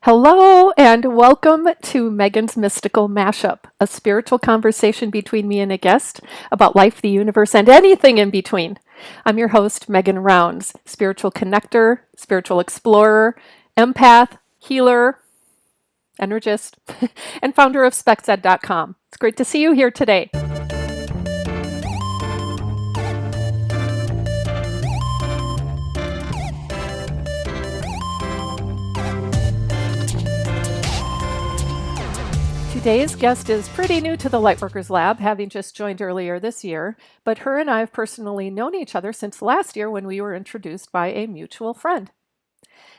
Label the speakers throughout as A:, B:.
A: Hello, and welcome to Megan's Mystical Mashup, a spiritual conversation between me and a guest about life, the universe, and anything in between. I'm your host, Megan Rounds, spiritual connector, spiritual explorer, empath, healer, energist, and founder of SpecSed.com. It's great to see you here today. Today's guest is pretty new to the Lightworkers Lab, having just joined earlier this year, but her and I have personally known each other since last year when we were introduced by a mutual friend.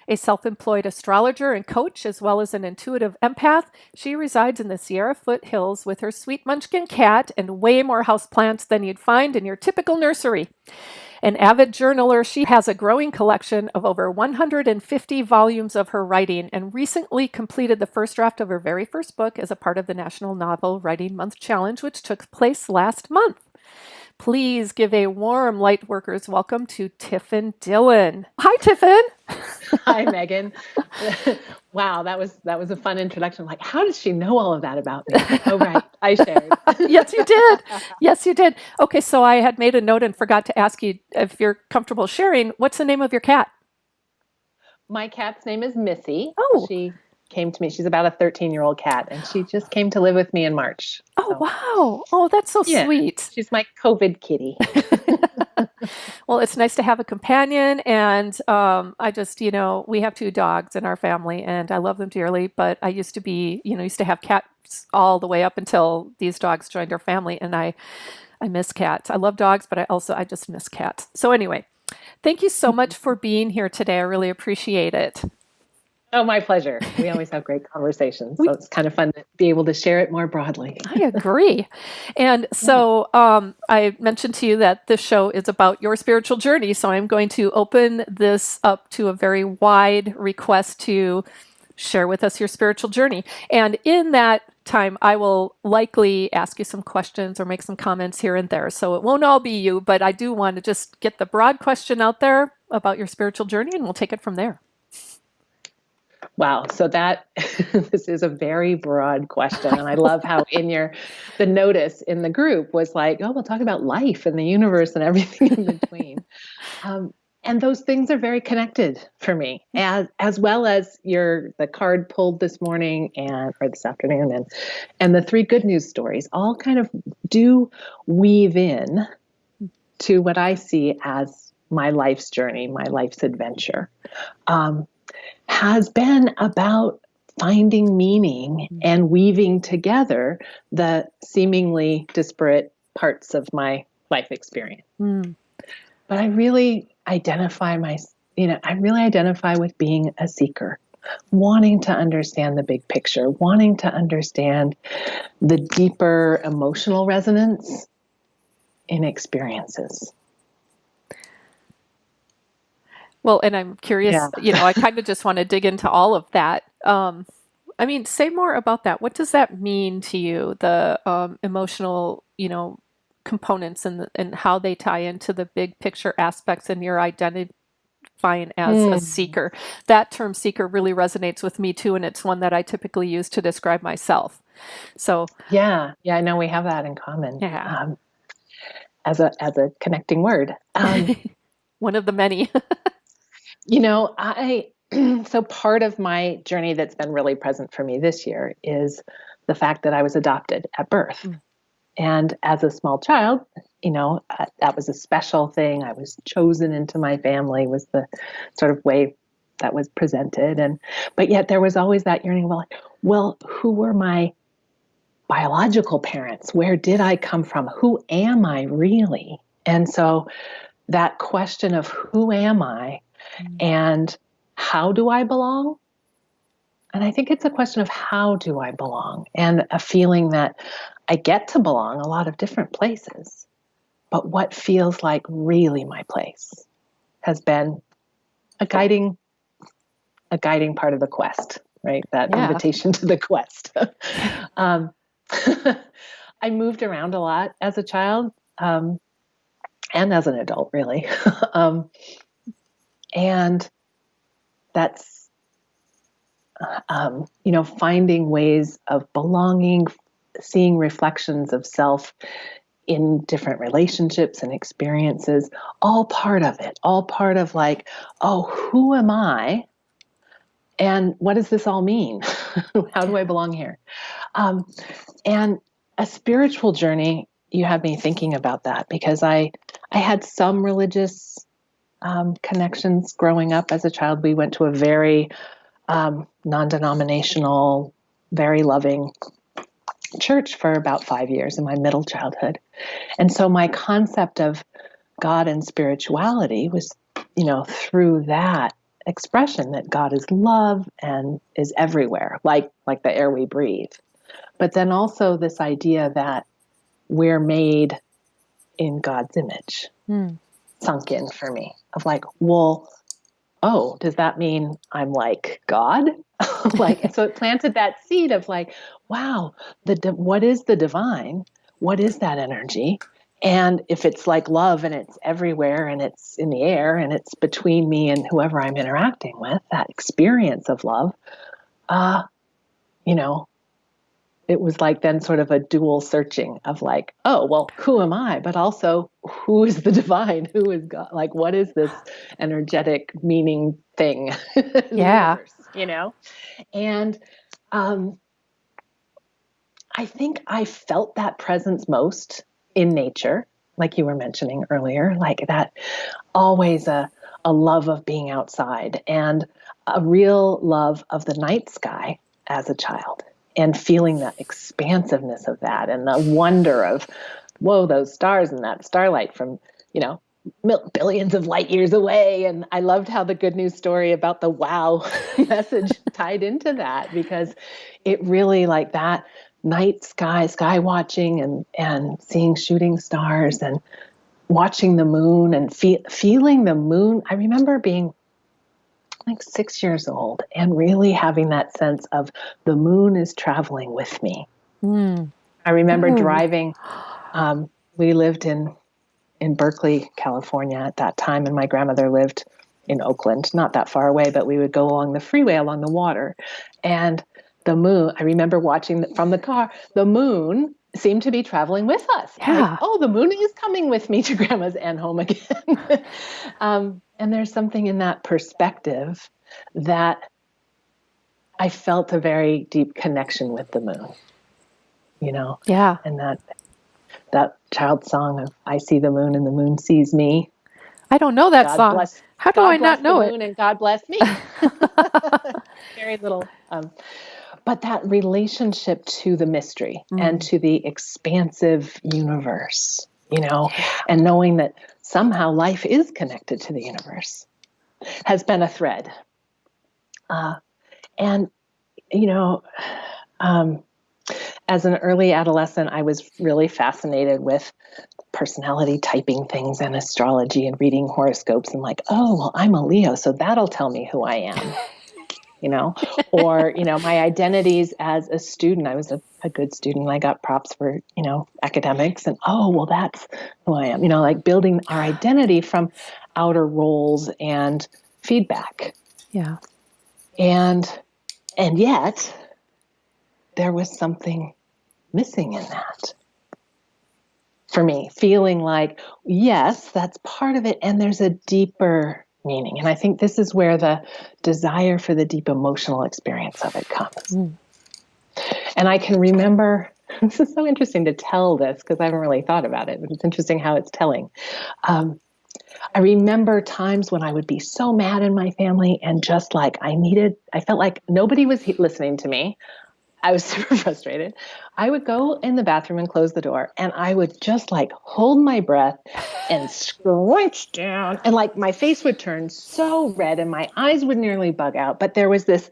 A: A self-employed astrologer and coach, as well as an intuitive empath, she resides in the Sierra foothills with her sweet munchkin cat and way more houseplants than you'd find in your typical nursery. An avid journaler, she has a growing collection of over 150 volumes of her writing and recently completed the first draft of her very first book as a part of the National Novel Writing Month Challenge, which took place last month. Please give a warm Lightworkers welcome to Tifin Dillon. Hi, Tifin.
B: Hi, Megan. Wow, that was a fun introduction. Like, how does she know all of that about me? Oh, right, I shared.
A: Yes, you did. Yes, you did. Okay, so I had made a note and forgot to ask you if you're comfortable sharing. What's the name of your cat?
B: My cat's name is Missy.
A: Oh,
B: She came to me. She's about a 13-year-old cat, and she just came to live with me in March.
A: oh,
B: So,
A: wow. Oh, that's so
B: yeah,
A: sweet.
B: she's my COVID kitty.
A: Well, it's nice to have a companion. And I just, we have two dogs in our family and I love them dearly. But I used to be, used to have cats all the way up until these dogs joined our family. And I miss cats. I love dogs, but I just miss cats. So anyway, thank you so much for being here today. I really appreciate it.
B: Oh, my pleasure. We always have great conversations,
A: We
B: so it's kind of fun to be able to share it more broadly.
A: I agree. And
B: Yeah.
A: so I mentioned to you that this show is about your spiritual journey. So I'm going to open this up to a very wide request to share with us your spiritual journey. And in that time, I will likely ask you some questions or make some comments here and there. So it won't all be you, but I do want to just get the broad question out there about your spiritual journey and we'll take it from there.
B: Wow. So that this is a very broad question. And I love how the notice in the group was like, oh, we'll talk about life and the universe and everything in between. Um, and those things are very connected for me, as well as the card pulled this morning or this afternoon and the three good news stories all kind of do weave in to what I see as my life's journey, my life's adventure. Has been about finding meaning and weaving together the seemingly disparate parts of my life experience.
A: Mm.
B: But I really identify with being a seeker, wanting to understand the big picture, wanting to understand the deeper emotional resonance in experiences.
A: Well, and I'm curious,
B: Yeah.
A: I kind of just want to dig into all of that. Say more about that. What does that mean to you, the emotional, components and how they tie into the big picture aspects and your identifying as a
B: Mm.
A: seeker? That term seeker really resonates with me too, and it's one that I typically use to describe myself. So,
B: Yeah. Yeah. I know we have that in common.
A: yeah,
B: As a connecting word.
A: one of the many.
B: I so part of my journey that's been really present for me this year is the fact that I was adopted at birth.
A: Mm.
B: And as a small child, that was a special thing. I was chosen into my family was the sort of way that was presented. But yet there was always that yearning, well, who were my biological parents? Where did I come from? Who am I really? And so that question of who am I and how do I belong? And I think it's a question of how do I belong and a feeling that I get to belong a lot of different places, but what feels like really my place has been a guiding part of the quest, right? That
A: Yeah.
B: invitation to the quest. I moved around a lot as a child, and as an adult, really. And that's finding ways of belonging, seeing reflections of self in different relationships and experiences, all part of it, all part of like, oh, who am I? And what does this all mean? How do I belong here? Um, and a spiritual journey, you have me thinking about that because I had some religious connections growing up as a child. We went to a very non-denominational, very loving church for about 5 years in my middle childhood. And so my concept of God and spirituality was, through that expression that God is love and is everywhere, like the air we breathe. But then also this idea that we're made in God's image sunk in for me of like, well, oh, does that mean I'm like God? So it planted that seed of like, wow, what is the divine? What is that energy? And if it's like love and it's everywhere and it's in the air and it's between me and whoever I'm interacting with, that experience of love, you know, it was like then sort of a dual searching of like, oh, well, who am I? But also, who is the divine? Who is God? Like, what is this energetic meaning thing in the
A: Yeah.
B: universe? And I think I felt that presence most in nature, like you were mentioning earlier, like that always a love of being outside and a real love of the night sky as a child and feeling that expansiveness of that and the wonder of, whoa, those stars and that starlight from, billions of light years away. And I loved how the good news story about the wow message tied into that because it really like that night sky watching and seeing shooting stars and watching the moon and feeling the moon. I remember being like 6 years old and really having that sense of the moon is traveling with me. I remember driving. We lived in Berkeley, California at that time, and my grandmother lived in Oakland, not that far away, but we would go along the freeway along the water. And the moon, I remember watching from the car, the moon seemed to be traveling with us.
A: Yeah.
B: Like, oh, the moon is coming with me to grandma's and home again. And there's something in that perspective that I felt a very deep connection with the moon,
A: Yeah.
B: and that child song of I see the moon and the moon sees me.
A: I don't know that
B: God
A: song.
B: bless
A: How do I
B: God bless
A: not
B: the
A: know it?
B: moon and God bless me. Very little. But that relationship to the mystery and to the expansive universe, and knowing that somehow life is connected to the universe has been a thread. And, as an early adolescent, I was really fascinated with personality typing things and astrology and reading horoscopes and like, oh, well, I'm a Leo, so that'll tell me who I am, or, my identities as a student. I was a good student. I got props for, academics and, oh, well, that's who I am, like building our identity from outer roles and feedback.
A: Yeah.
B: And yet there was something missing in that. For me, feeling like, yes, that's part of it. And there's a deeper meaning. And I think this is where the desire for the deep emotional experience of it comes. And I can remember, this is so interesting to tell this because I haven't really thought about it, but it's interesting how it's telling. I remember times when I would be so mad in my family and just like I felt like nobody was listening to me. I was super frustrated. I would go in the bathroom and close the door and I would just like hold my breath and scrunch down and like my face would turn so red and my eyes would nearly bug out. But there was this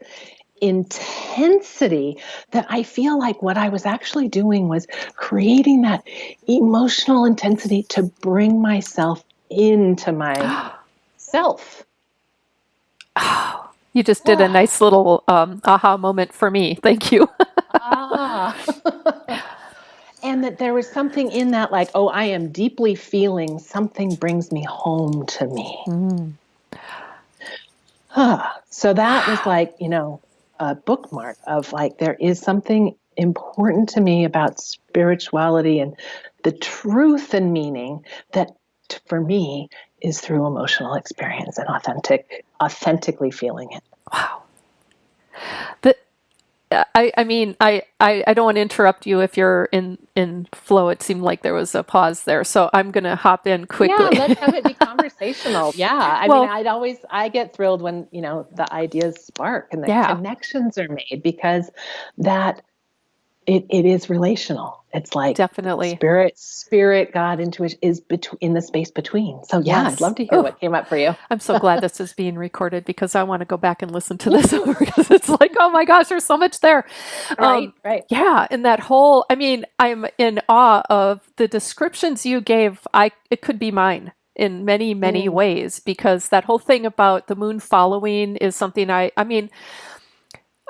B: intensity that I feel like what I was actually doing was creating that emotional intensity to bring myself into myself.
A: Oh, you just did a nice little aha moment for me. Thank you.
B: And that there was something in that, like, oh, I am deeply feeling something brings me home to me. So that was like, a bookmark of like, there is something important to me about spirituality and the truth and meaning that for me is through emotional experience and authentically feeling it.
A: Wow. The, I mean, I don't want to interrupt you if you're in flow. It seemed like there was a pause there, so I'm going to hop in
B: Yeah,
A: quickly.
B: let's have it be conversational. Yeah. I mean,
A: Well,
B: I get thrilled when, the ideas spark and the
A: yeah,
B: connections are made because that it is relational. It's like
A: definitely.
B: spirit, God, intuition is between in the space between. So yeah, I'd
A: Yes.
B: love to hear
A: Oh,
B: what came up for you.
A: I'm so glad this is being recorded because I want to go back and listen to this over because it's like, oh my gosh, there's so much there.
B: Right, right.
A: Yeah, and that whole, I mean, I'm in awe of the descriptions you gave. It could be mine in many, many
B: Mm.
A: ways because that whole thing about the moon following is something I mean,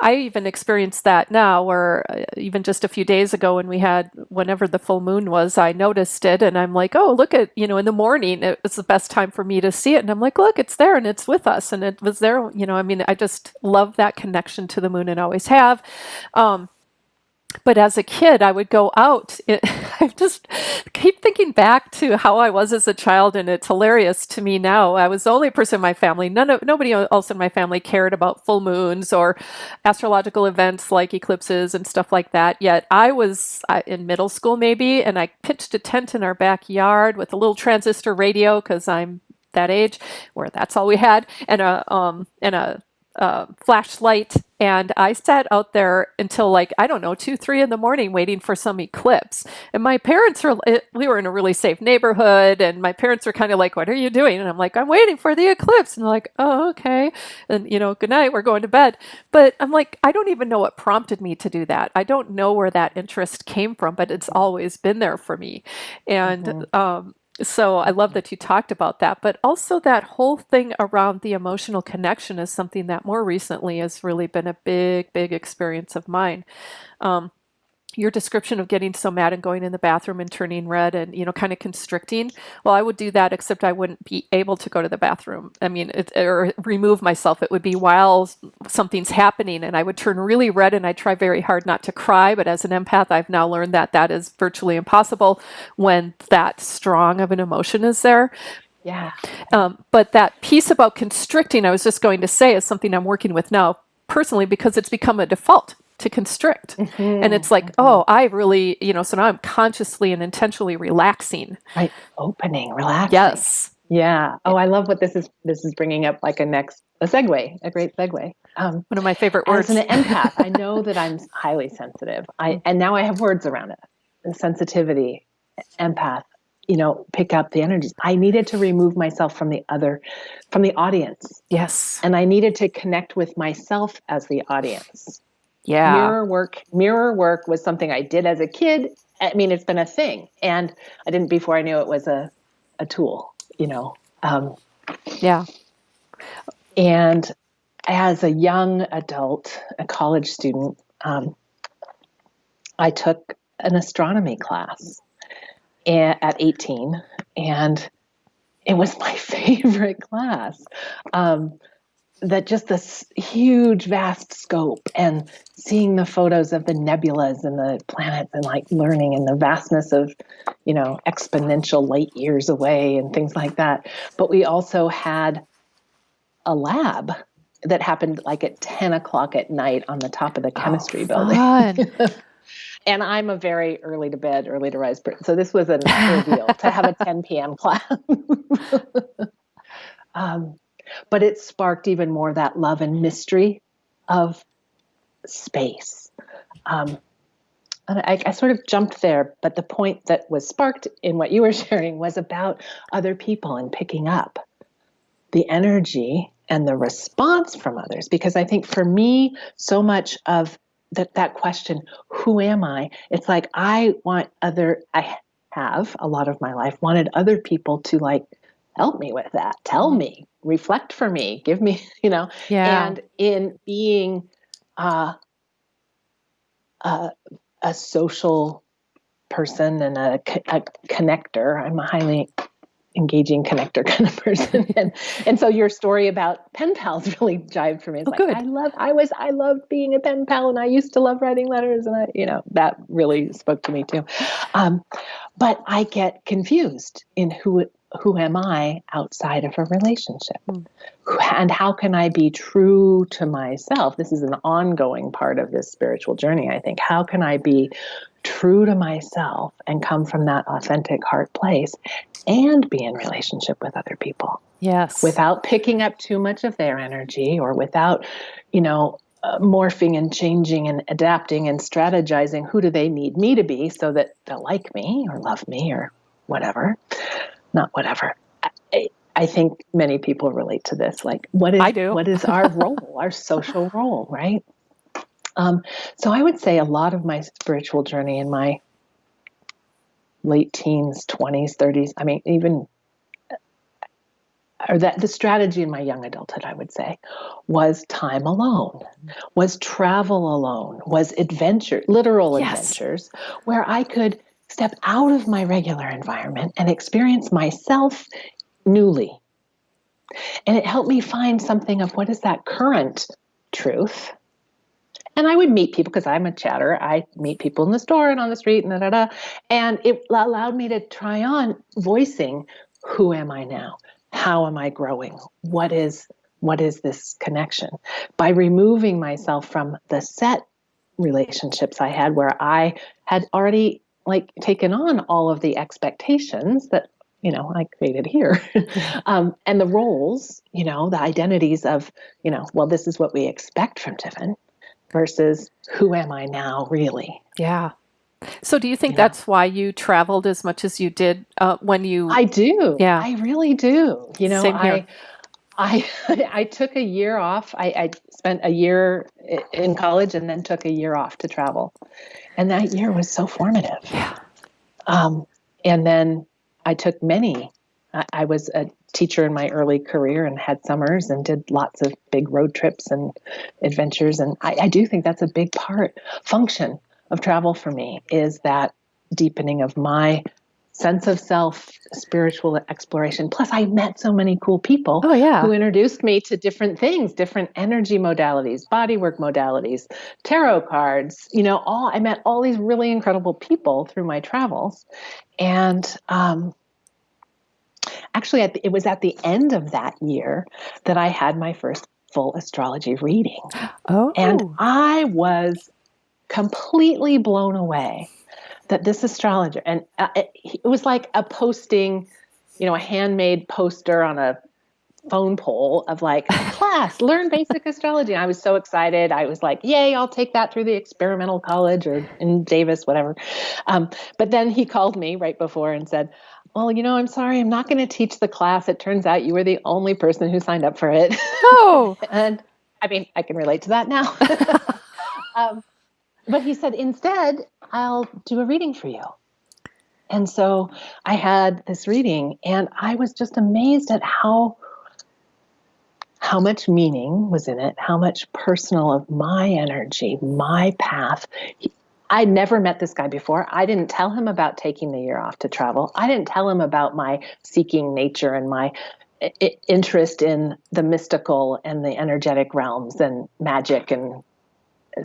A: I even experienced that now, where even just a few days ago when we had, whenever the full moon was, I noticed it and I'm like, oh, look at, in the morning, it was the best time for me to see it. And I'm like, look, it's there and it's with us. And it was there, I mean, I just love that connection to the moon and always have. But as a kid, I would go out. I just keep thinking back to how I was as a child, and it's hilarious to me now. I was the only person in my family. Nobody else in my family cared about full moons or astrological events like eclipses and stuff like that. Yet I was in middle school, maybe, and I pitched a tent in our backyard with a little transistor radio because I'm that age where that's all we had, and a flashlight, and I sat out there until like, I don't know, 2, 3 in the morning waiting for some eclipse. And my parents we were in a really safe neighborhood, and my parents were kind of like, what are you doing? And I'm like, I'm waiting for the eclipse. And they're like, oh, okay. And, good night, we're going to bed. But I'm like, I don't even know what prompted me to do that. I don't know where that interest came from, but it's always been there for me. And,
B: Mm-hmm.
A: so I love that you talked about that, but also that whole thing around the emotional connection is something that more recently has really been a big, big experience of mine. Um, your description of getting so mad and going in the bathroom and turning red and kind of constricting, well, I would do that, except I wouldn't be able to go to the bathroom, I mean, or remove myself. It would be while something's happening, and I would turn really red, and I try very hard not to cry, but as an empath, I've now learned that that is virtually impossible when that strong of an emotion is there.
B: Yeah.
A: But that piece about constricting, I was just going to say, is something I'm working with now personally because it's become a default to constrict. And
B: Mm-hmm.
A: it's like,
B: Mm-hmm.
A: oh, I really, so now I'm consciously and intentionally relaxing.
B: Right. Opening, relaxing.
A: Yes.
B: Yeah. Oh, I love what this is bringing up, like a segue, a great segue.
A: One of my favorite
B: As an
A: words.
B: empath, I know that I'm highly sensitive. And now I have words around it. The sensitivity, empath, pick up the energies. I needed to remove myself from the audience.
A: Yes.
B: And I needed to connect with myself as the audience.
A: Yeah.
B: Mirror work was something I did as a kid. I mean, it's been a thing. And I didn't before I knew it was a tool,
A: Yeah.
B: And as a young adult, a college student, I took an astronomy class at 18, and it was my favorite class. That just this huge, vast scope and seeing the photos of the nebulas and the planets and like learning and the vastness of, exponential light years away and things like that. But we also had a lab that happened like at 10 o'clock at night on the top of the
A: Oh,
B: chemistry building.
A: fun.
B: And I'm a very early to bed, early to rise person. So this was an ordeal to have a 10 p.m. class. um, but it sparked even more that love and mystery of space. And I sort of jumped there, but the point that was sparked in what you were sharing was about other people and picking up the energy and the response from others. Because I think for me, so much of that question, who am I? It's like I have a lot of my life wanted other people to like help me with that, tell
A: Mhm.
B: me, reflect for me, give me,
A: Yeah.
B: and in being uh, a, a social person and a connector, I'm a highly engaging connector kind of person. And so your story about pen pals really jived for me. It's
A: Oh,
B: like,
A: good.
B: I loved being a pen pal, and I used to love writing letters, and that really spoke to me too. But I get confused in who am I outside of a relationship?
A: Mm.
B: And how can I be true to myself? This is an ongoing part of this spiritual journey, I think. How can I be true to myself and come from that authentic heart place and be in relationship with other people?
A: Yes.
B: Without picking up too much of their energy, or without, morphing and changing and adapting and strategizing who do they need me to be so that they'll like me or love me or whatever. Not whatever. I think many people relate to this. Like,
A: I do.
B: what is our role, our social role, right? So I would say a lot of my spiritual journey in my late teens, 20s, 30s, I mean, even, or that the strategy in my young adulthood, I would say, was time alone, was travel alone, was adventure, literal
A: Yes.
B: adventures, where I could step out of my regular environment and experience myself newly. And it helped me find something of what is that current truth. And I would meet people, because I'm a chatter. I meet people in the store and on the street and da, da, da. And it allowed me to try on voicing, who am I now? How am I growing? What is this connection? By removing myself from the set relationships I had, where I had already taken on all of the expectations that I created here, and the roles, the identities of, well, this is what we expect from Tifin, versus who am I now really?
A: Yeah. So do you think that's why you traveled as much as you did when you?
B: I do.
A: Yeah.
B: I really do.
A: Same here.
B: I I took a year off. I spent a year in college and then took a year off to travel, and that year was so formative.
A: Yeah.
B: And then I took many. I was a teacher in my early career and had summers and did lots of big road trips and adventures. And I do think that's a big function of travel for me, is that deepening of my sense of self, spiritual exploration. Plus, I met so many cool people who introduced me to different things, different energy modalities, bodywork modalities, tarot cards. I met all these really incredible people through my travels. And actually, it was at the end of that year that I had my first full astrology reading.
A: Oh.
B: And I was completely blown away that this astrologer, and it was like a posting, a handmade poster on a phone pole of class, learn basic astrology. And I was so excited. I was like, yay, I'll take that through the experimental college or in Davis, whatever. But then he called me right before and said, well, I'm sorry, I'm not going to teach the class. It turns out you were the only person who signed up for it.
A: Oh.
B: And I mean, I can relate to that now. But he said, instead, I'll do a reading for you. And so I had this reading, and I was just amazed at how much meaning was in it, how much personal of my energy, my path. I'd never met this guy before. I didn't tell him about taking the year off to travel. I didn't tell him about my seeking nature and my interest in the mystical and the energetic realms and magic and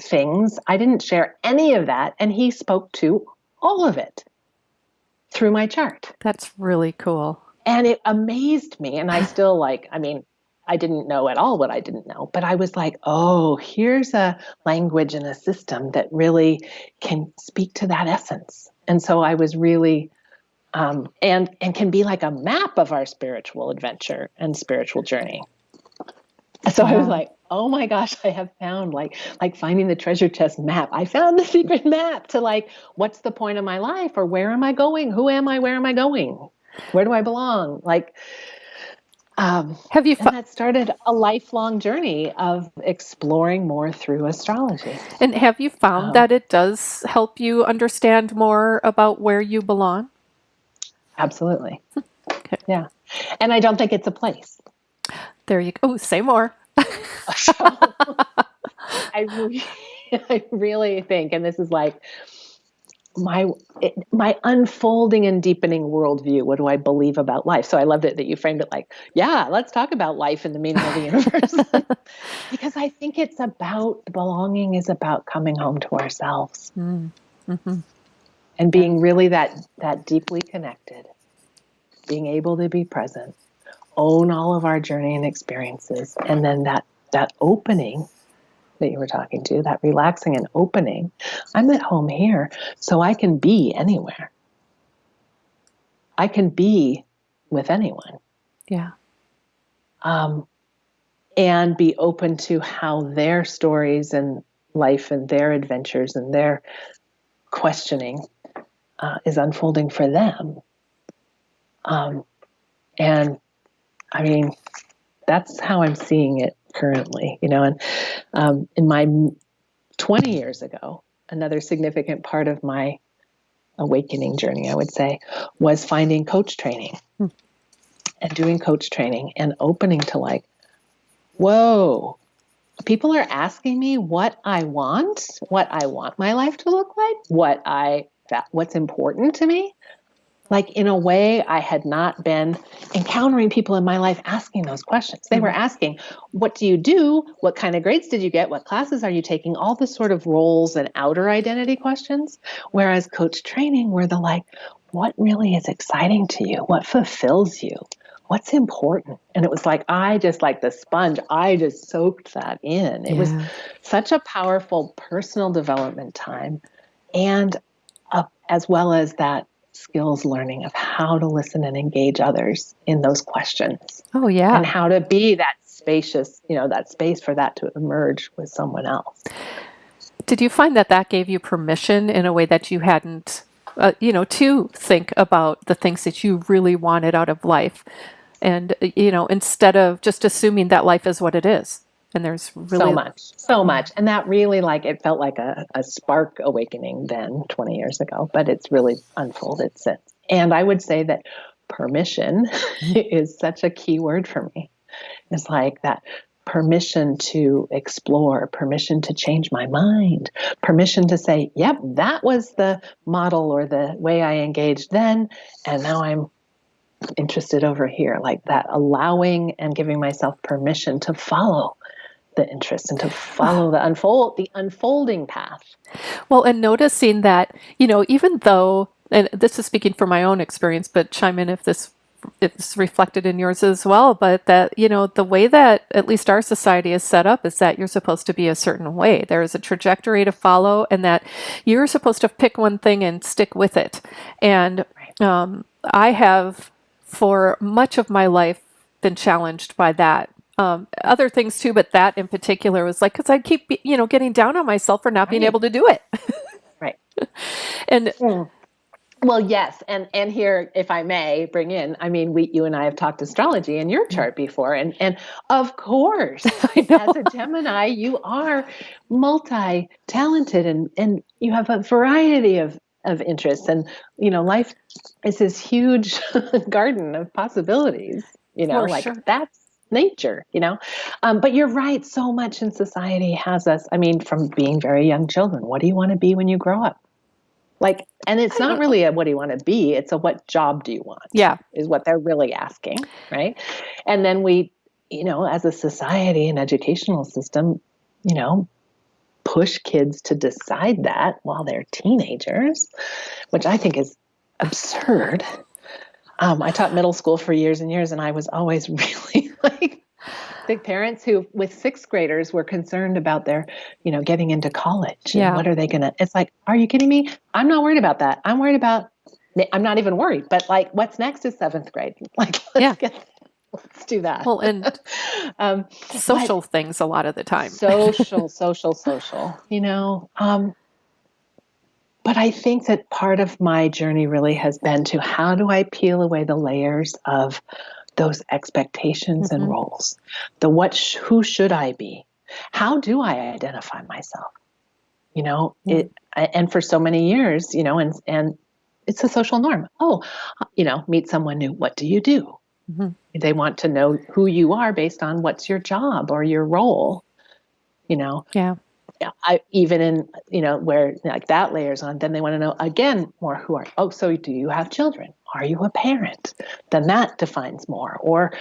B: things. I didn't share any of that. And he spoke to all of it through my chart.
A: That's really cool.
B: And it amazed me. And I still I didn't know at all what I didn't know, but I was like, oh, here's a language and a system that really can speak to that essence. And so I was really, and can be like a map of our spiritual adventure and spiritual journey. So I was like, oh my gosh, I have found like finding the treasure chest map. I found the secret map to what's the point of my life, or where am I going? Who am I? Where am I going? Where do I belong? And that started a lifelong journey of exploring more through astrology.
A: And have you found that it does help you understand more about where you belong?
B: Absolutely.
A: Okay.
B: Yeah. And I don't think it's a place.
A: There you go. Oh, say more.
B: So, I really think, and this is my unfolding and deepening worldview. What do I believe about life? So I loved it that you framed it like, yeah, let's talk about life and the meaning of the universe. Because I think it's about belonging is about coming home to ourselves
A: Mm-hmm.
B: and
A: Yeah.
B: being really that deeply connected, being able to be present, own all of our journey and experiences, and then that opening that you were talking to, that relaxing and opening. I'm at home here, so I can be anywhere. I can be with anyone.
A: Yeah.
B: And be open to how their stories and life and their adventures and their questioning is unfolding for them. And I mean, that's how I'm seeing it currently, and in my 20 years ago, another significant part of my awakening journey, I would say, was finding coach training and doing coach training and opening to like, whoa, people are asking me what I want my life to look like, what's important to me. Like in a way, I had not been encountering people in my life asking those questions. They were asking, what do you do? What kind of grades did you get? What classes are you taking? All the sort of roles and outer identity questions. Whereas coach training were the like, what really is exciting to you? What fulfills you? What's important? And it was like, I just like the sponge, I just soaked that in. It was such a powerful personal development time. And as well as that skills learning of how to listen and engage others in those questions.
A: Oh, yeah.
B: And how to be that spacious, that space for that to emerge with someone else.
A: Did you find that gave you permission in a way that you hadn't, to think about the things that you really wanted out of life? And, instead of just assuming that life is what it is. And there's really
B: so much. And that really it felt like a spark awakening then 20 years ago, but it's really unfolded since. And I would say that permission is such a key word for me. It's like that permission to explore, permission to change my mind, permission to say, yep, that was the model or the way I engaged then. And now I'm interested over here, like that allowing and giving myself permission to follow the interest and to follow the unfolding path.
A: Well, and noticing that, even though, and this is speaking from my own experience, but chime in if this is reflected in yours as well, but that, the way that at least our society is set up is that you're supposed to be a certain way. There is a trajectory to follow, and that you're supposed to pick one thing and stick with it. And I have, for much of my life, been challenged by that. Other things too, but that in particular was like, because I keep, getting down on myself for not being able to do it.
B: Right.
A: And
B: well, yes. And here, if I may bring in, I mean, you and I have talked astrology in your chart before. And of course, as a Gemini, you are multi-talented and you have a variety of interests. And, life is this huge garden of possibilities,
A: sure.
B: That's nature, but you're right. So much in society has us, I mean, from being very young children, what do you want to be when you grow up? And it's not really a what do you want to be? It's a what job do you want?
A: Yeah.
B: Is what they're really asking. Right. And then we, as a society and educational system, push kids to decide that while they're teenagers, which I think is absurd. I taught middle school for years and years, and I was always really the parents who, with sixth graders, were concerned about their, getting into college. And what are they going to, it's like, are you kidding me? I'm not worried about that. I'm not even worried, but what's next is seventh grade. Let's do that.
A: Well, and social things a lot of the time.
B: Social. But I think that part of my journey really has been to how do I peel away the layers of those expectations and roles, who should I be? How do I identify myself? And for so many years, and it's a social norm. Oh, meet someone new. What do you do? They want to know who you are based on what's your job or your role,
A: Yeah.
B: I even in, where like that layers on, then they want to know again more so do you have children? Are you a parent? Then that defines more. Or,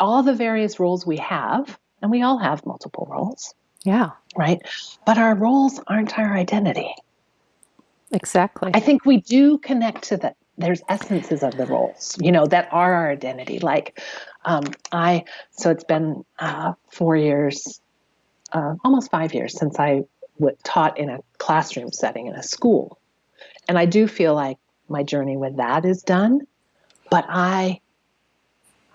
B: all the various roles we have, and we all have multiple roles.
A: Yeah.
B: Right. But our roles aren't our identity.
A: Exactly.
B: I think we do connect to that. There's essences of the roles, that are our identity. Like, so it's been 4 years, almost 5 years since I taught in a classroom setting in a school. And I do feel like my journey with that is done, but I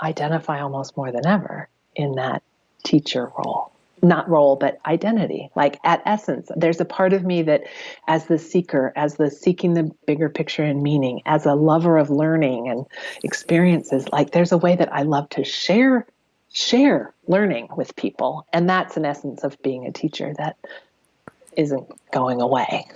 B: identify almost more than ever in that teacher role. Not role, but identity. Like at essence, there's a part of me that as the seeker, as the seeking the bigger picture and meaning, as a lover of learning and experiences, like there's a way that I love to share learning with people. And that's an essence of being a teacher that isn't going away,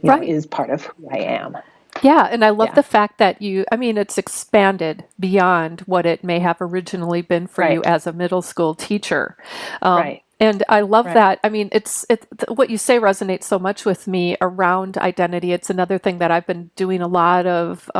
A: Right.
B: is part of who I am.
A: Yeah, and I love the fact that it's expanded beyond what it may have originally been for you as a middle school teacher.
B: Right.
A: And I love that. I mean, what you say resonates so much with me around identity. It's another thing that I've been doing a lot of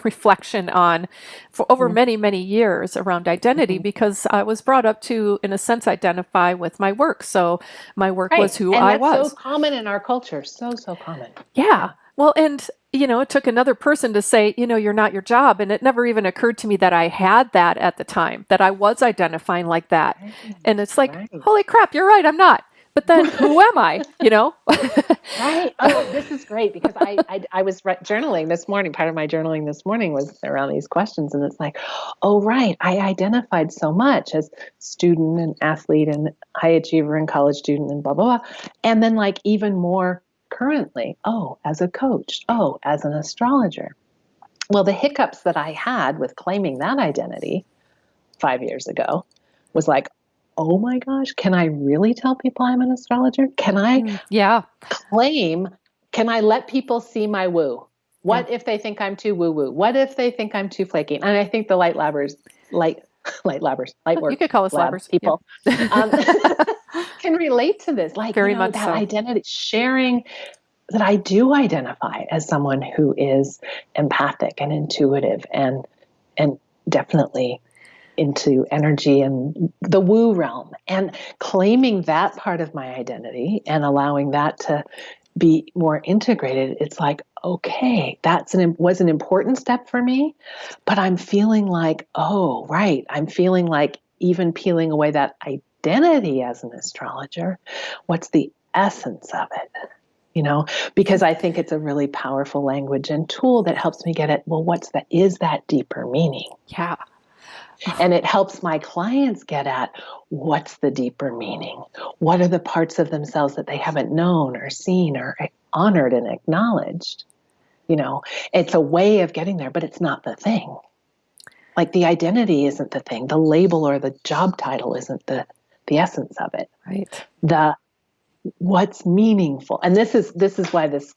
A: reflection on for over many, many years around identity, because I was brought up to, in a sense, identify with my work. So my work was who I was.
B: And that's so common in our culture. So common.
A: Yeah. Well, and it took another person to say, you're not your job. And it never even occurred to me that I had that at the time, that I was identifying like that. Right. And it's like, holy crap, you're right, I'm not. But then who am I,
B: Right. Oh, this is great, because I was journaling this morning. Part of my journaling this morning was around these questions. And it's like, oh, right. I identified so much as student and athlete and high achiever and college student and blah, blah, blah. And then like even more currently, as a coach, as an astrologer. Well, the hiccups that I had with claiming that identity 5 years ago was like, oh my gosh, can I really tell people I'm an astrologer? Can I can I let people see my woo? What if they think I'm too woo-woo? What if they think I'm too flaky? And I think the light work
A: you could call us labbers
B: people can relate to this. Like,
A: very much
B: that
A: so.
B: identity, sharing that I do identify as someone who is empathic and intuitive and definitely into energy and the woo realm, and claiming that part of my identity and allowing that to be more integrated. It's like, okay, was an important step for me, but I'm feeling like, oh, right. I'm feeling like even peeling away that identity as an astrologer, what's the essence of it? Because I think it's a really powerful language and tool that helps me get at, well, is that deeper meaning?
A: Yeah.
B: And it helps my clients get at, what's the deeper meaning? What are the parts of themselves that they haven't known or seen or honored and acknowledged? It's a way of getting there, but it's not the thing. Like the identity isn't the thing. The label or the job title isn't the essence of it.
A: Right.
B: What's meaningful. And this is why this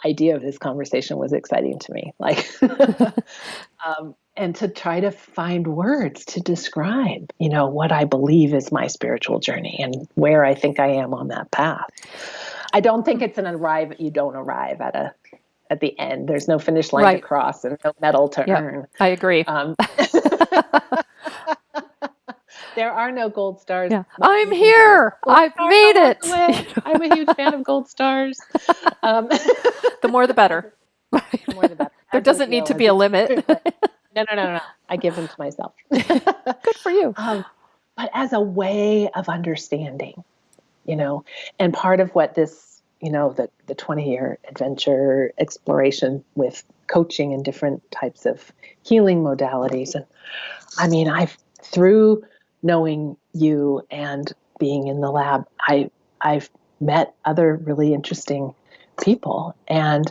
B: idea of this conversation was exciting to me. Like, and to try to find words to describe, what I believe is my spiritual journey and where I think I am on that path. I don't think it's you don't arrive at the end. There's no finish line to cross and no medal to earn.
A: I agree.
B: There are no gold stars.
A: Yeah. I'm here. I've made it.
B: I'm a huge fan of gold stars.
A: The more the better.
B: The more the better.
A: There doesn't need to be a limit.
B: No. I give them to myself.
A: Good for you.
B: But as a way of understanding, and part of what this, the 20-year adventure exploration with coaching and different types of healing modalities. And I mean, through knowing you and being in the lab, I've met other really interesting people and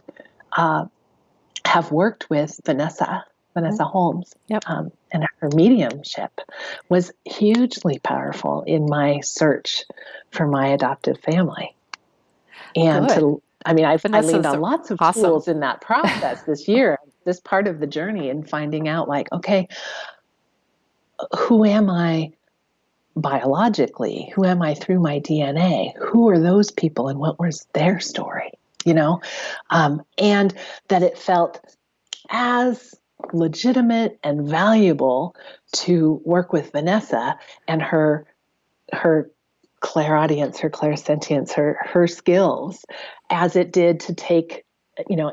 B: have worked with Vanessa Holmes.
A: Yep.
B: And her mediumship was hugely powerful in my search for my adoptive family. And I leaned on lots of tools in that process this year, this part of the journey, and finding out like, okay, who am I biologically? Who am I through my DNA? Who are those people and what was their story? You know, and that it felt as legitimate and valuable to work with Vanessa and her clairaudience, her clairsentience, her skills, as it did to take,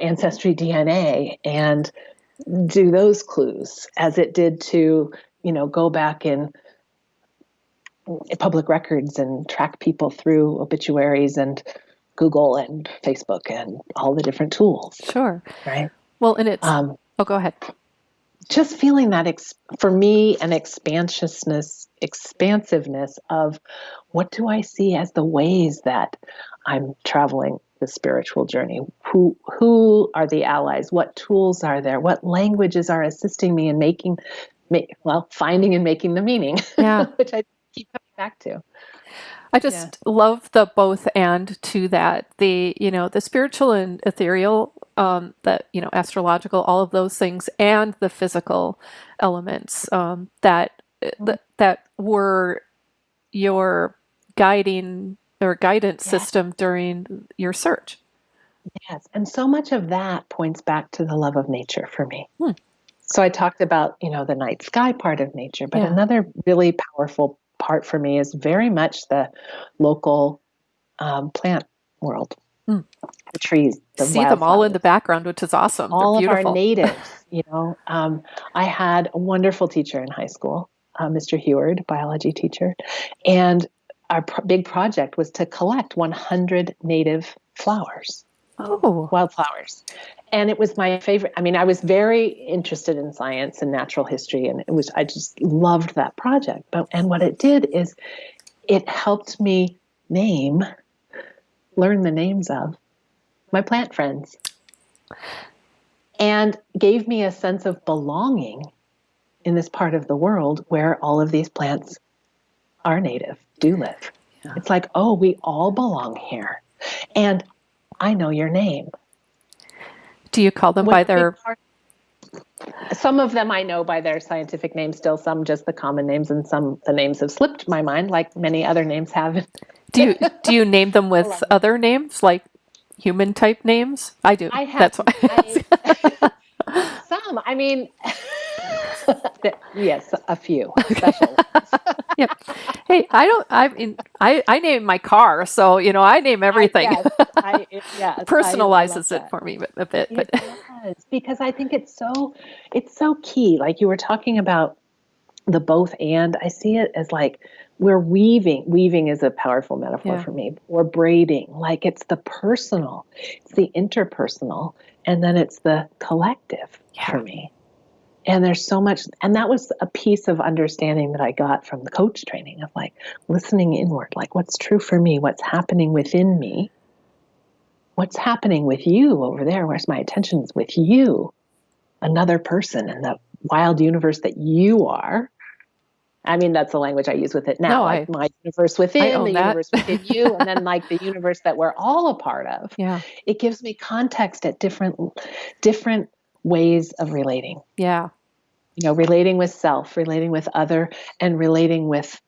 B: ancestry DNA and do those clues, as it did to, go back in public records and track people through obituaries and Google and Facebook and all the different tools.
A: Sure.
B: Right.
A: Well, and it's, oh, go ahead.
B: Just feeling that, for me, an expansiveness of what do I see as the ways that I'm traveling the spiritual journey? Who are the allies? What tools are there? What languages are assisting me in finding and making the meaning,
A: Yeah.
B: which I keep coming back to.
A: I just love the both and to that. The spiritual and ethereal, astrological, all of those things, and the physical elements that were your guiding or guidance system during your search.
B: Yes, and so much of that points back to the love of nature for me. So I talked about, the night sky part of nature, but another really powerful part for me is very much the local plant world. The trees, the
A: see them all in the background, which is awesome.
B: All
A: They're beautiful.
B: of our natives, I had a wonderful teacher in high school, Mr. Heward, biology teacher, and our big project was to collect 100 native flowers. Wildflowers. And it was my favorite. I mean, I was very interested in science and natural history, and I just loved that project. And what it did is it helped me learn the names of my plant friends, and gave me a sense of belonging in this part of the world where all of these plants are native, do live. Yeah. It's like, oh, we all belong here. And I know your name.
A: Do you call them by their...
B: Some of them I know by their scientific names still, some just the common names, and some the names have slipped my mind like many other names have.
A: Do you name them with other names, like human type names? I do.
B: I have. That's why. Some. I mean, yes, a few special ones.
A: Yeah. Hey, I name my car, so I name everything. Personalizes it for me a bit.
B: It does, because I think it's so key. Like you were talking about the both and. I see it as like we're weaving. Weaving is a powerful metaphor for me. Or braiding. Like it's the personal, it's the interpersonal, and then it's the collective for me. And there's so much, and that was a piece of understanding that I got from the coach training of like listening inward, like what's true for me, what's happening within me, what's happening with you over there, where's my attention is with you, another person in the wild universe that you are. I mean, that's the language I use with it now, like my universe within, the universe within you, and then like the universe that we're all a part of.
A: Yeah.
B: It gives me context at different ways of relating.
A: Yeah.
B: Relating with self, relating with other, and relating with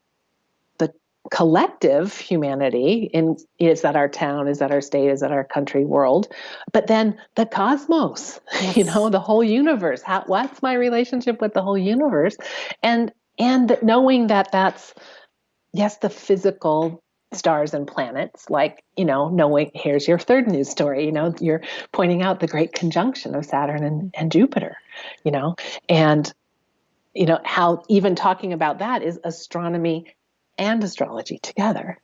B: the collective humanity. Is that our town? Is that our state? Is that our country, world? But then the cosmos, the whole universe. What's my relationship with the whole universe? And knowing that that's, yes, the physical stars and planets, like, knowing, here's your third news story, you're pointing out the great conjunction of Saturn and Jupiter, and, how even talking about that is astronomy and astrology together,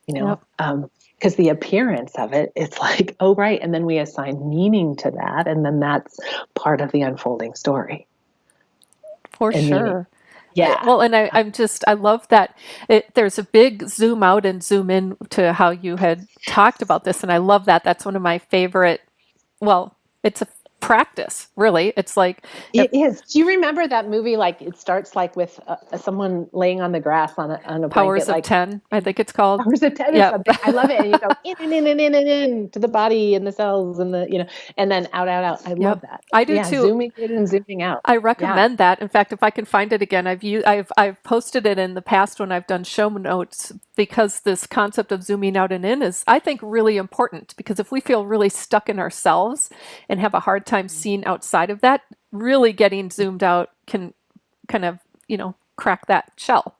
B: because the appearance of it, it's like, oh, right. And then we assign meaning to that. And then that's part of the unfolding story.
A: For sure.
B: Meaning. Yeah.
A: Well, and I love that there's a big zoom out and zoom in to how you had talked about this. And I love that. That's one of my favorite, well, it's a practice, really. It's like if
B: It is. Do you remember that movie? Like it starts like with someone laying on the grass on a blanket,
A: Powers of
B: like
A: 10, I think it's called.
B: hours of 10 or
A: Yep.
B: something. I love it. And you go in to the body and the cells and and then out, out, out. I
A: Yep.
B: love that.
A: I do
B: Yeah.
A: too.
B: Zooming in and zooming out.
A: I
B: Yeah.
A: recommend that. In fact, if I can find it again, I've posted it in the past when I've done show notes, because this concept of zooming out and in is, I think, really important, because if we feel really stuck in ourselves and have a hard time seeing outside of that, really getting zoomed out can kind of, crack that shell.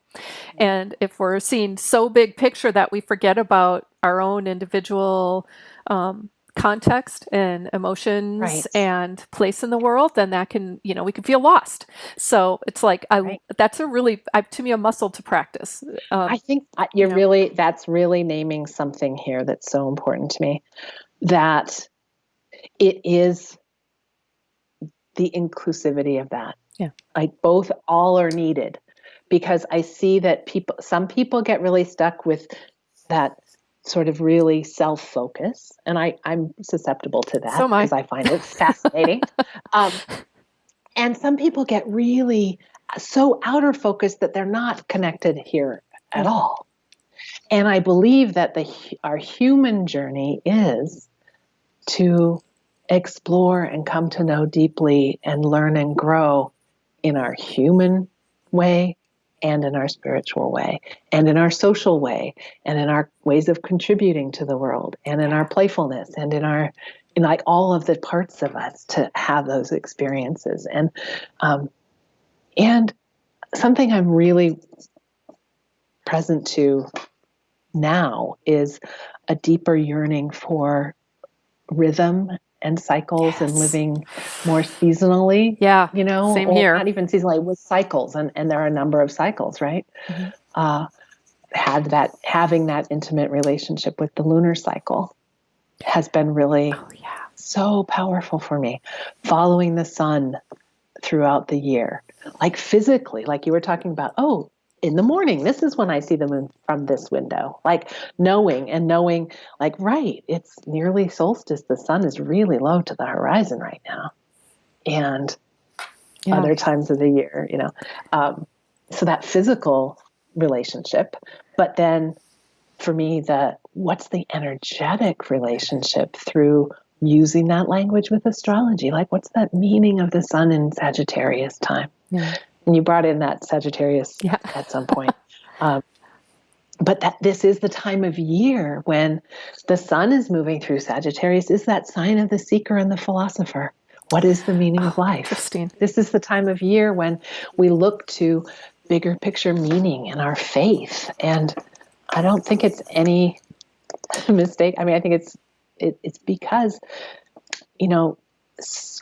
A: And if we're seeing so big picture that we forget about our own individual context and emotions
B: Right.
A: and place in the world, then that can, we can feel lost. So it's like,
B: Right.
A: that's a really, to me, a muscle to practice.
B: I think
A: You know,
B: that's really naming something here that's so important to me, that it is the inclusivity of that.
A: yeah.
B: Like both, all are needed, because I see that some people get really stuck with that sort of really self-focus. And I'm susceptible to
A: So
B: that
A: am I.
B: because I find it fascinating. Um, and some people get really so outer focused that they're not connected here at
A: Mhm.
B: all. And I believe that our human journey is to explore and come to know deeply and learn and grow in our human way and in our spiritual way and in our social way and in our ways of contributing to the world and in our playfulness and in like all of the parts of us, to have those experiences. And something I'm really present to now is a deeper yearning for rhythm and cycles and
A: Yes.
B: living more seasonally,
A: Yeah. Same
B: or
A: here.
B: not even seasonally, with cycles. And there are a number of cycles, right?
A: Mhm.
B: Uh, having that intimate relationship with the lunar cycle has been really
A: Oh, yeah.
B: so powerful for me. Following the sun throughout the year, like physically, like you were talking about, oh, in the morning, this is when I see the moon from this window, like knowing, like, right, it's nearly solstice. The sun is really low to the horizon right now. And
A: Yeah.
B: other times of the year, so that physical relationship, but then for me, what's the energetic relationship through using that language with astrology? Like, what's that meaning of the sun in Sagittarius time?
A: Yeah.
B: And you brought in that Sagittarius
A: Yeah.
B: at some point. But that this is the time of year when the sun is moving through Sagittarius, is that sign of the seeker and the philosopher. What is the meaning of
A: Oh,
B: life?
A: interesting.
B: This is the time of year when we look to bigger picture meaning in our faith. And I don't think it's any mistake. I mean, I think it's because, you know,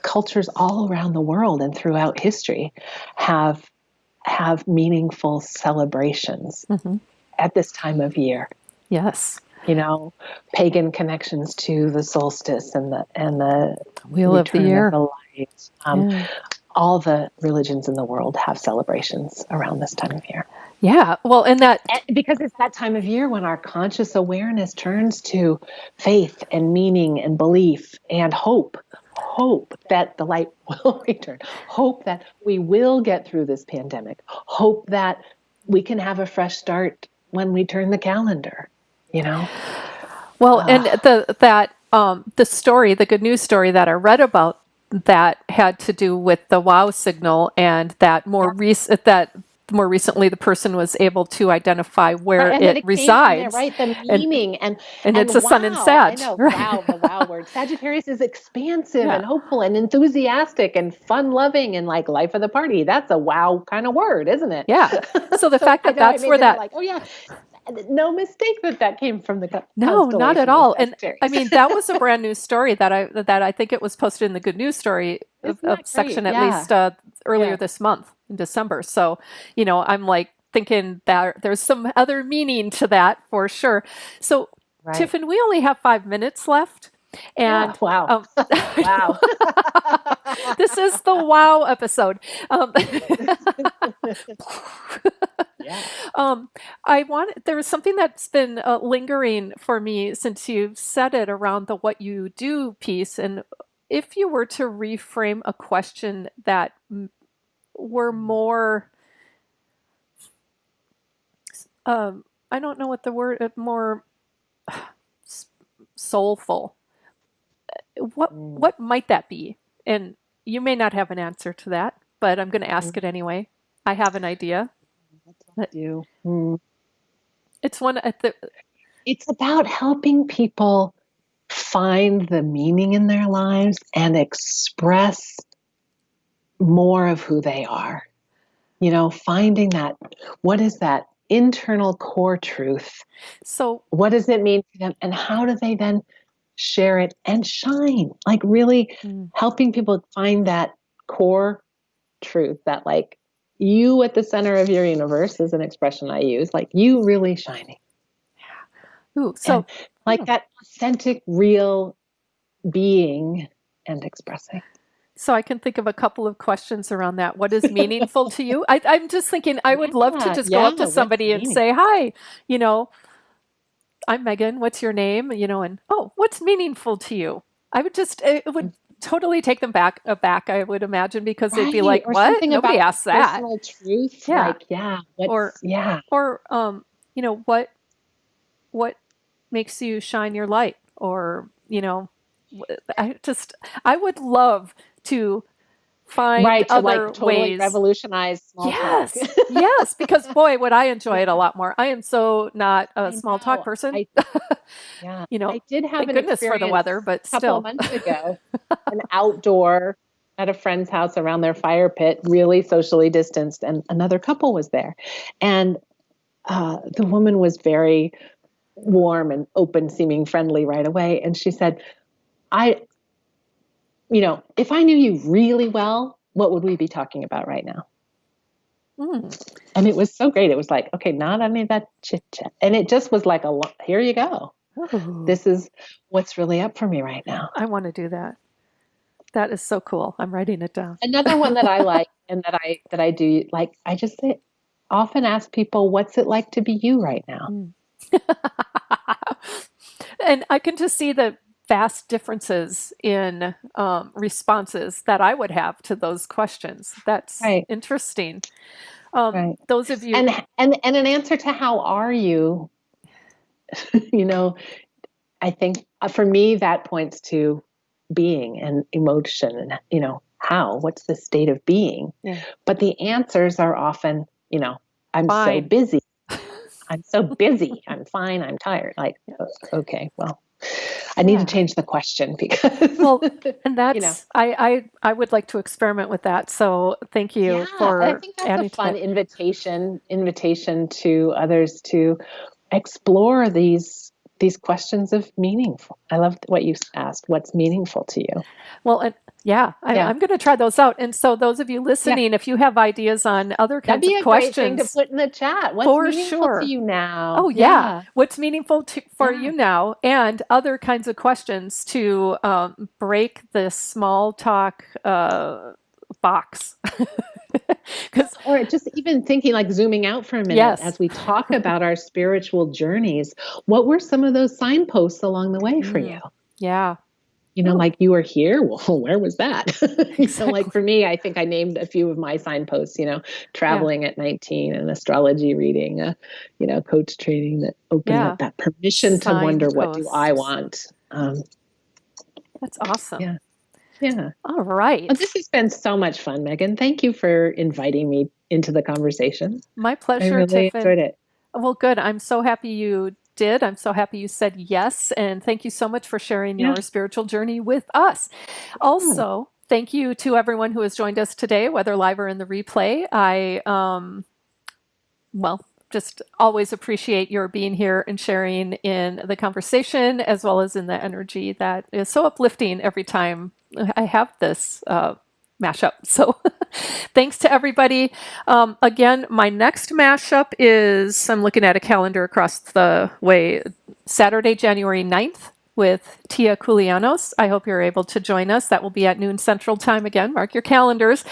B: cultures all around the world and throughout history have meaningful celebrations
A: Hmm.
B: at this time of year.
A: Yes.
B: You know, pagan connections to the solstice and the
A: Wheel of the
B: return of
A: year.
B: the light.
A: Yeah.
B: All the religions in the world have celebrations around this time of year.
A: Yeah. Well, and that,
B: Because it's that time of year when our conscious awareness turns to faith and meaning and belief and hope. Hope that the light will return. Hope that we will get through this pandemic. Hope that we can have a fresh start when we turn the calendar, you know?
A: well, and
B: Uh,
A: the story, the good news story that I read about, that had to do with the wow signal, and that
B: yeah.
A: more recently the person was able to identify
B: Right.
A: where
B: And then
A: it
B: it came from there,
A: resides,
B: right? The
A: and
B: meaning
A: it's
B: and
A: a sun in
B: wow, I
A: Sag,
B: know.
A: right?
B: Wow, the wow word. Sagittarius is expansive
A: Yeah.
B: and hopeful and enthusiastic and fun loving and like life of the party. That's a wow kind of word, isn't it?
A: Yeah. So the
B: So
A: fact
B: I
A: that
B: know I
A: that's
B: made
A: where
B: the note
A: that,
B: like, oh yeah, no mistake that came from the
A: no, not at
B: constellation of
A: all. And I
B: Sagittarius.
A: mean, that was a brand new story that I think it was posted in the good news story
B: Isn't
A: of
B: that great?
A: section, at
B: Yeah.
A: least earlier
B: Yeah.
A: this month in December. So, I'm like thinking that there's some other meaning to that for sure. So,
B: Right.
A: Tiffin, we only have 5 minutes left.
B: Yeah.
A: And
B: Wow. Wow.
A: this is the wow episode. Um,
B: Yeah.
A: Um, there was something that's been lingering for me since you've said it around the what you do piece. And if you were to reframe a question that were more, I don't know what the word, more soulful, what might that be? And you may not have an answer to that, but I'm going to ask it anyway. I have an idea.
B: You.
A: It's one at the.
B: It's about helping people find the meaning in their lives and express more of who they are. Finding that, what is that internal core truth?
A: So
B: what does it mean to them? And how do they then share it and shine? Like really helping people find that core truth, that like you at the center of your universe is an expression I use, like you really shining.
A: Ooh, so
B: and like that authentic, real being and expressing.
A: So I can think of a couple of questions around that. What is meaningful to you? I'm just thinking I would love to just go up to somebody and say, hi, I'm Megan. What's your name? And what's meaningful to you? It would totally take them aback, I would imagine, because they'd be like,
B: or
A: what? Nobody asks that.
B: Personal truth.
A: Yeah. What makes you shine your light? Or, I would love to find other
B: totally
A: ways.
B: Revolutionize small talk.
A: Yes, because boy, would I enjoy it a lot more. I am so not a small talk person.
B: I did have an
A: goodness for the weather, but
B: a couple of months ago, an outdoor at a friend's house around their fire pit, really socially distanced, and another couple was there, and the woman was very warm and open, seeming friendly right away, and she said, if I knew you really well, what would we be talking about right now? And it was so great. It was like, okay, not any of that chit chat. And it just was like here you go. Ooh. This is what's really up for me right now.
A: I want to do that. That is so cool. I'm writing it down.
B: Another one that I like and that I do, like, I just often ask people, what's it like to be you right now?
A: And I can just see the vast differences in responses that I would have to those questions. That's interesting. Those of you,
B: and an answer to how are you? I think for me that points to being and emotion, and what's the state of being? Yeah. But the answers are often, I'm fine. So busy. I'm so busy. I'm fine. I'm tired. Like, okay, well. I need to change the question because
A: and that's I would like to experiment with that. So thank you for
B: I think that's a fun invitation to others to explore these questions of meaningful. I love what you asked. What's meaningful to you?
A: Well, I'm going to try those out. And so those of you listening, if you have ideas on other kinds of questions,
B: that'd be a great thing to put in the chat. What's meaningful to you now?
A: Oh, yeah. What's meaningful for you now? And other kinds of questions to break the small talk box.
B: Or just even thinking, like zooming out for a minute as we talk about our spiritual journeys. What were some of those signposts along the way for you?
A: Yeah.
B: Like you were here. Well, where was that? So like for me, I think I named a few of my signposts, traveling at 19, an astrology reading, coach training that opened up that permission to wonder, what do I want?
A: That's awesome.
B: Yeah.
A: All right.
B: Well, this has been so much fun, Megan. Thank you for inviting me into the conversation.
A: My pleasure,
B: I really
A: Tifin.
B: enjoyed it.
A: Well, good. I'm so happy you did. I'm so happy you said yes. And thank you so much for sharing your spiritual journey with us. Also, thank you to everyone who has joined us today, whether live or in the replay. I, just always appreciate your being here and sharing in the conversation, as well as in the energy that is so uplifting every time I have this mashup. So thanks to everybody. Again, my next mashup is, I'm looking at a calendar across the way, Saturday, January 9th with Tia Kulianos. I hope you're able to join us. That will be at noon Central Time again. Mark your calendars.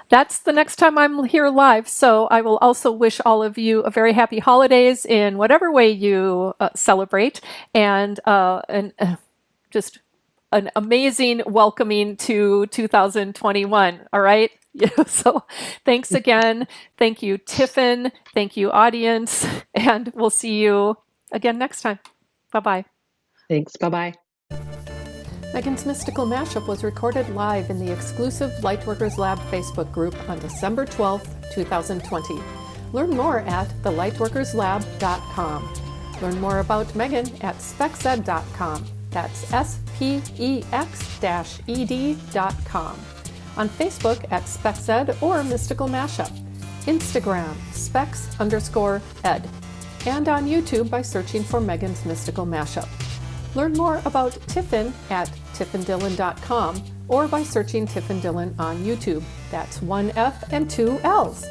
A: That's the next time I'm here live. So I will also wish all of you a very happy holidays in whatever way you celebrate, and just an amazing welcoming to 2021. All right. So thanks again. Thank you, Tifin. Thank you, audience. And we'll see you again next time. Bye-bye.
B: Thanks. Bye-bye.
A: Megan's Mystical Mashup was recorded live in the exclusive Lightworkers Lab Facebook group on December 12th, 2020. Learn more at thelightworkerslab.com. Learn more about Megan at spexed.com. That's SPEX-ED.com. On Facebook at SpexEd or Mystical Mashup. Instagram, specs_ed. And on YouTube by searching for Megan's Mystical Mashup. Learn more about Tifin at tifindillon.com or by searching Tifin Dillon on YouTube. That's 1 F and 2 L's.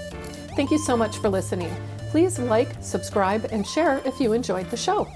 A: Thank you so much for listening. Please like, subscribe, and share if you enjoyed the show.